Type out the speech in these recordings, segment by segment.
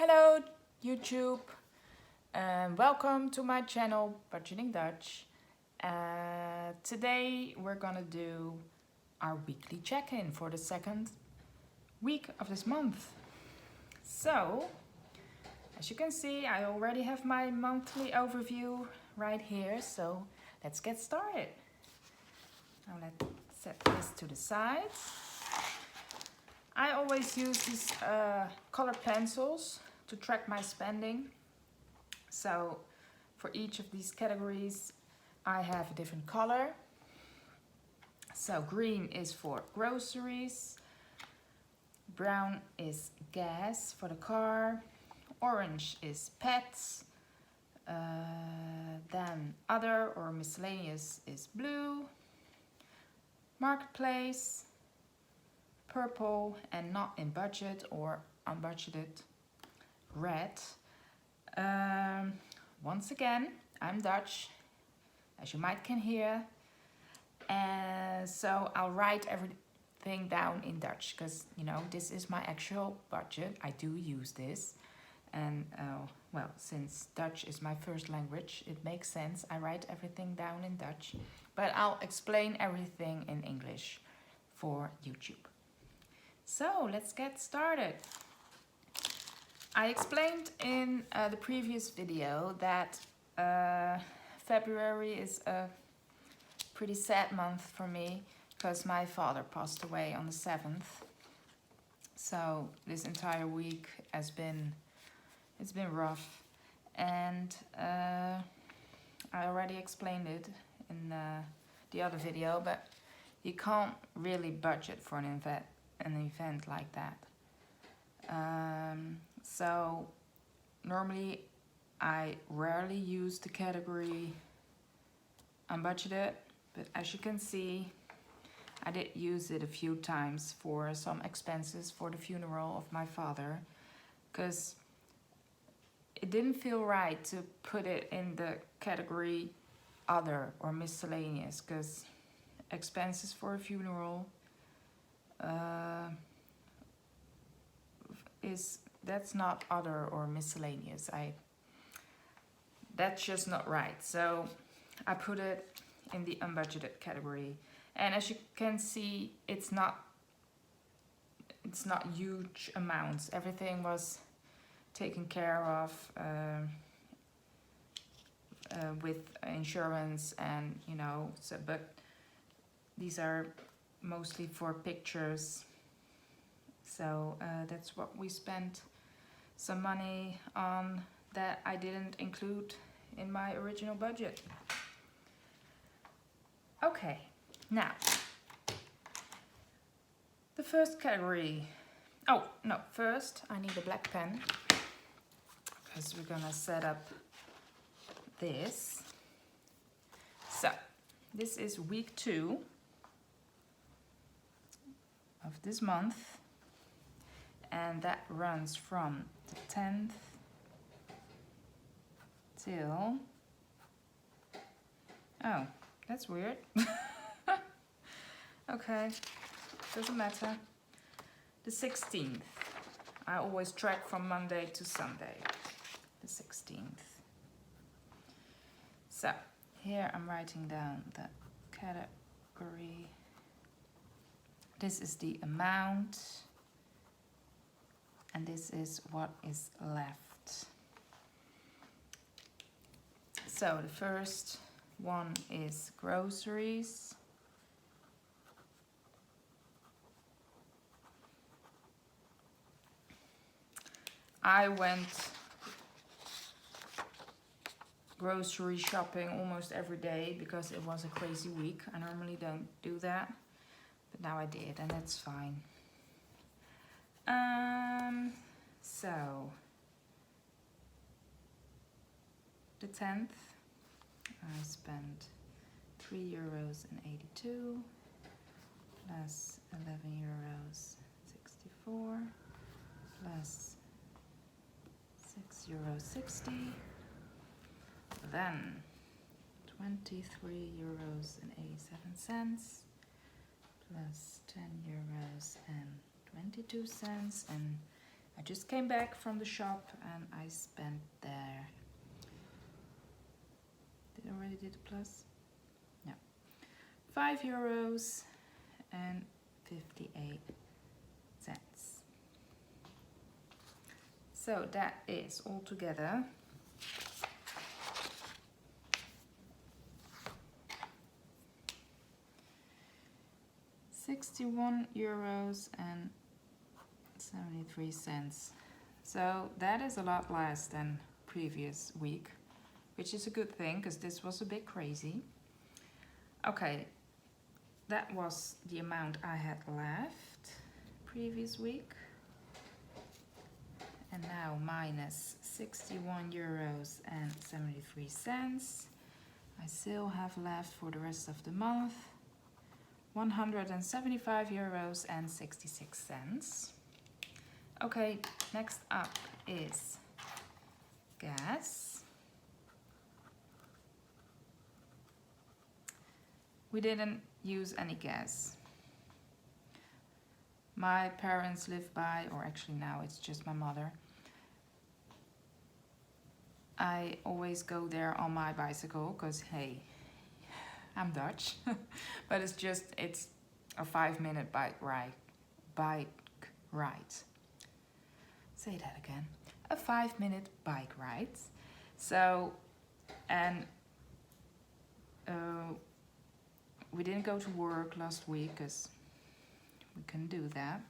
Hello YouTube, and welcome to my channel Budgeting Dutch. Today we're gonna do our weekly check-in for the second week of this month. So, as you can see, I already have my monthly overview right here, so let's get started. Now let's set this to the side. I always use these colored pencils to track my spending. So for each of these categories, I have a different color. So green is for groceries, brown is gas for the car, orange is pets, then other or miscellaneous is blue, marketplace, purple, and not in budget or unbudgeted, red. Once again, I'm Dutch, as you might can hear, and so I'll write everything down in Dutch because this is my actual budget. I do use this, and well, since Dutch is my first language, it makes sense I write everything down in Dutch, but I'll explain everything in English for YouTube. So let's get started. I explained in the previous video that February is a pretty sad month for me because my father passed away on the 7th. So this entire week it's been rough, and I already explained it in the other video, but you can't really budget for an event like that. So normally I rarely use the category unbudgeted, but as you can see, I did use it a few times for some expenses for the funeral of my father, because it didn't feel right to put it in the category other or miscellaneous, because expenses for a funeral that's not other or miscellaneous. That's just not right. So I put it in the unbudgeted category, and as you can see, it's not huge amounts. Everything was taken care of with insurance, and so, but these are mostly for pictures. So that's what we spent some money on that I didn't include in my original budget. Okay, now the first category. Oh no, first I need a black pen because we're gonna set up this. So this is week 2 of this month, and that runs from the 10th till, oh, that's weird. Okay, doesn't matter. The 16th. I always track from Monday to Sunday. The 16th. So here I'm writing down the category. This is the amount, and this is what is left. So the first one is groceries. I went grocery shopping almost every day because it was a crazy week. I normally don't do that, but now I did, and that's fine. So the 10th, I spent €3.82 plus €11.64 plus €6.60, then €23.87 plus €10.22, and I just came back from the shop and I spent there. Did I already do the plus? No. €5 and 58 cents. So that is altogether €61 and 73 cents. So that is a lot less than previous week, which is a good thing because this was a bit crazy. Okay, that was the amount I had left previous week. And now minus €61 and 73 cents. I still have left for the rest of the month €175 and 66 cents. Okay, next up is gas. We didn't use any gas. My parents live by, or actually now it's just my mother. I always go there on my bicycle because, hey, I'm Dutch. But it's a 5-minute bike ride. Say that again. A 5-minute bike ride. So, and we didn't go to work last week because we couldn't do that.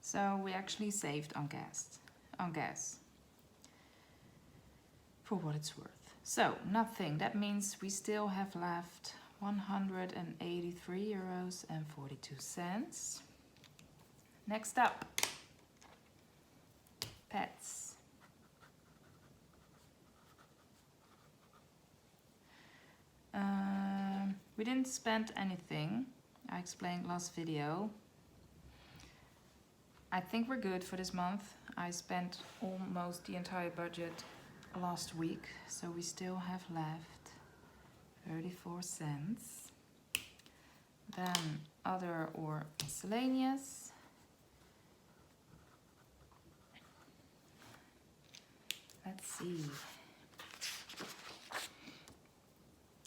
So we actually saved on gas. For what it's worth. So nothing. That means we still have left €183 and 42 cents. Next up, pets. We didn't spend anything. I explained last video. I think we're good for this month. I spent almost the entire budget last week, so we still have left 34 cents. Then other or miscellaneous. Let's see.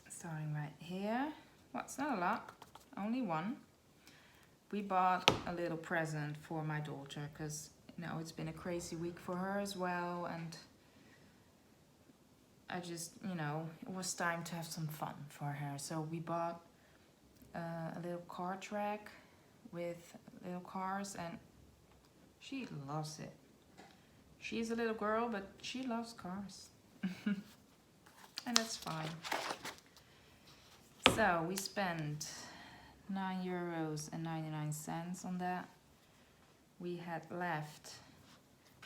Starting right here. Well, it's not a lot, only one. We bought a little present for my daughter because, you know, it's been a crazy week for her as well, and I just, you know, it was time to have some fun for her. So we bought a little car track with little cars, and she loves it. She's a little girl, but she loves cars. And that's fine. So we spent €9 and 99 cents on that. We had left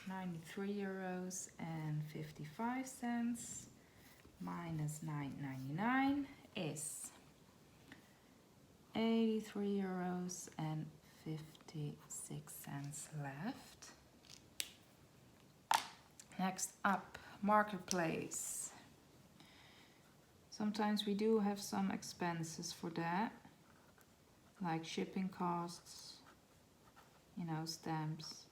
€93 and 55 cents. Minus €9.99 is €83 and 56 cents left. Next up, Marketplace. Sometimes we do have some expenses for that, like shipping costs, you know, stamps.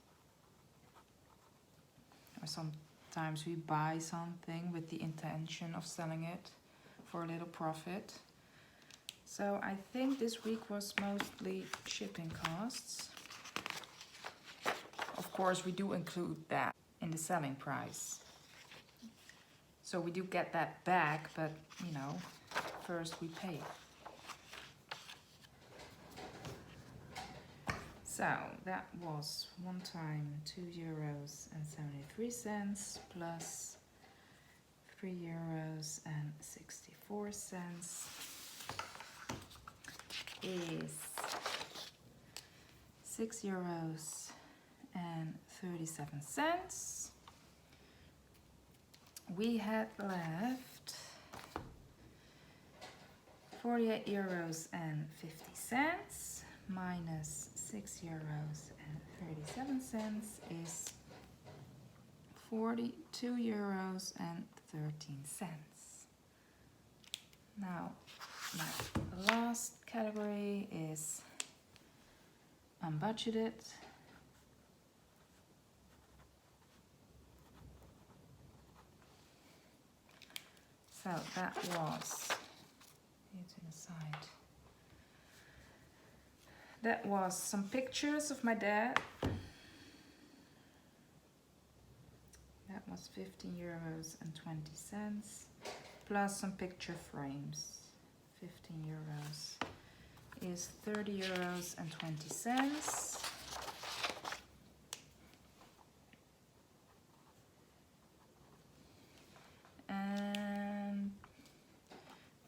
Or sometimes we buy something with the intention of selling it for a little profit. So I think this week was mostly shipping costs. Of course, we do include that in the selling price. So we do get that back, but, you know, first we pay. So that was one time €2 and 73 cents plus €3 and 64 cents is €6 and 37 cents. We had left €48 and 50 cents minus €6 and 37 cents is €42 and 13 cents. Now, my last category is unbudgeted. So that was, here to the side. That was some pictures of my dad. That was 15 euros and 20 cents. Plus some picture frames. 15 euros is 30 euros and 20 cents. And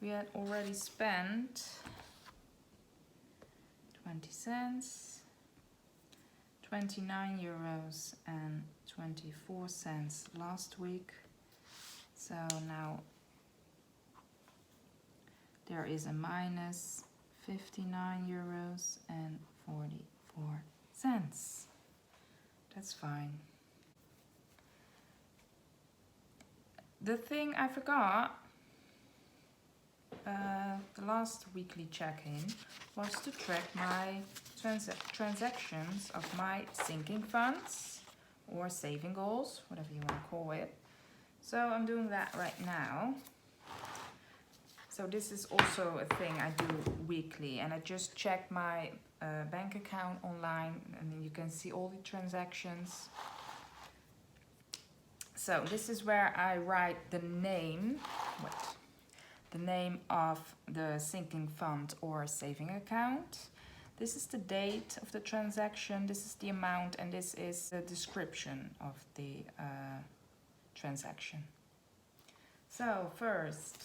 we had already spent 20 cents, 29 euros and 24 cents last week. So now there is a minus 59 euros and 44 cents. That's fine. The thing I forgot, the last weekly check-in was to track my transactions of my sinking funds or saving goals, whatever you want to call it. So I'm doing that right now. So this is also a thing I do weekly, and I just check my bank account online, and then you can see all the transactions. So this is where I write the name, the name of the sinking fund or saving account. This is the date of the transaction, this is the amount, and this is the description of the transaction. So first,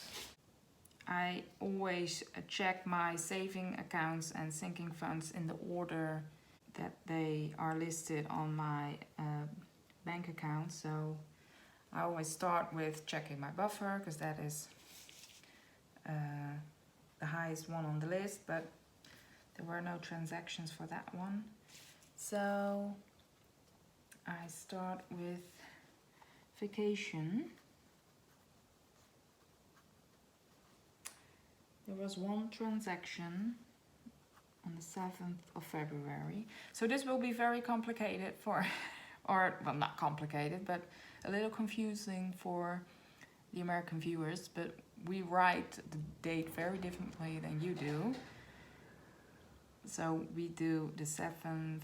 I always check my saving accounts and sinking funds in the order that they are listed on my bank account. So I always start with checking my buffer, because that is the highest one on the list, but there were no transactions for that one. So I start with vacation. There was one transaction on the 7th of February. So this will be very complicated for, or well, not complicated, but a little confusing for the American viewers, but we write the date very differently than you do. So we do the 7th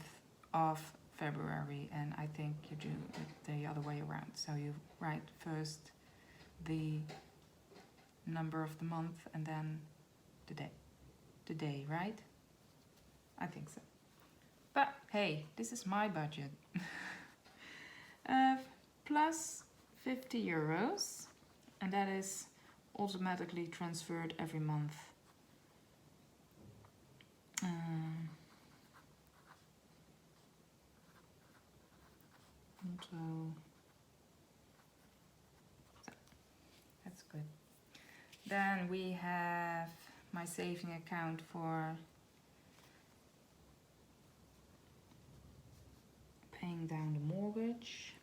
of February, and I think you do it the other way around. So you write first the number of the month and then the day. The day, right? I think so. But hey, this is my budget. Plus 50 euros, and that is automatically transferred every month. So that's good. Then we have my saving account for paying down the mortgage.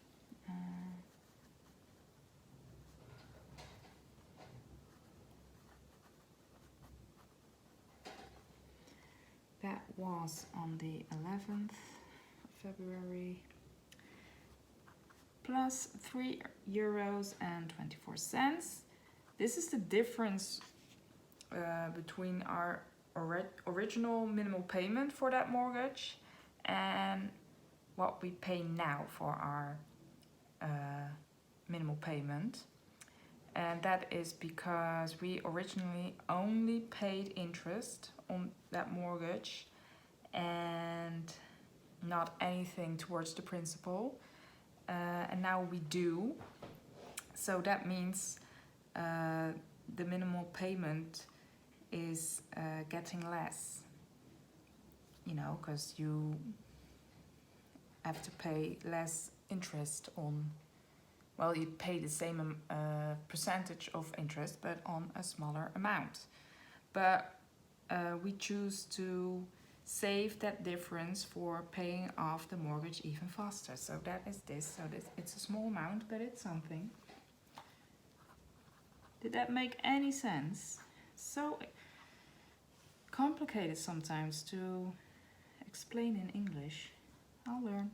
That was on the 11th of February. Plus 3 euros and 24 cents. This is the difference between our original minimal payment for that mortgage and what we pay now for our minimal payment. And that is because we originally only paid interest on that mortgage and not anything towards the principal. And now we do. So that means the minimal payment is getting less, you know, because you have to pay less interest on, well, you pay the same percentage of interest, but on a smaller amount. But we choose to save that difference for paying off the mortgage even faster. So that is this. So it's a small amount, but it's something. Did that make any sense? So complicated sometimes to explain in English. I'll learn.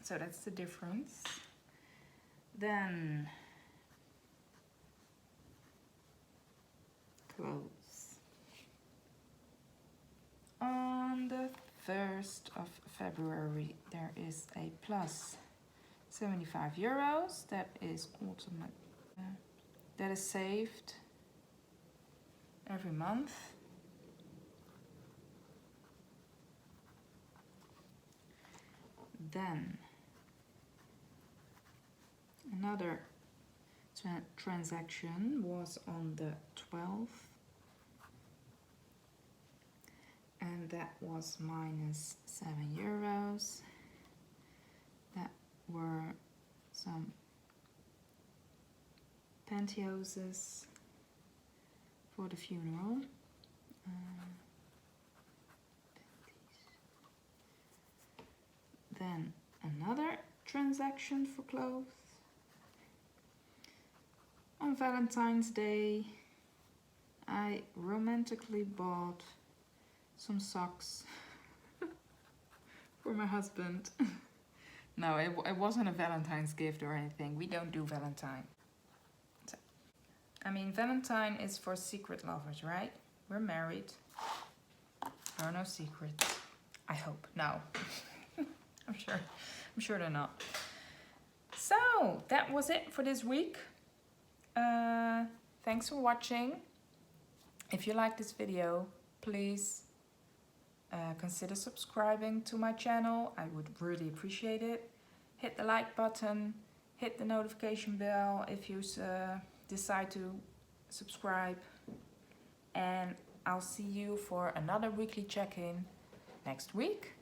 So that's the difference. Then clothes. On the 1st of February there is a plus 75 euros. That is ultimate. That is saved every month. Then another transaction was on the 12th, and that was minus 7 euros. That were some pantyhoses for the funeral. Then another transaction for clothes. On Valentine's Day, I romantically bought some socks for my husband. No, it wasn't a Valentine's gift or anything. We don't do Valentine. So, I mean, Valentine is for secret lovers, right? We're married. There are no secrets. I hope. No. I'm sure they're not. So, that was it for this week. Thanks for watching. If you like this video, please consider subscribing to my channel. I would really appreciate it. Hit the like button, hit the notification bell if you decide to subscribe, and I'll see you for another weekly check-in next week.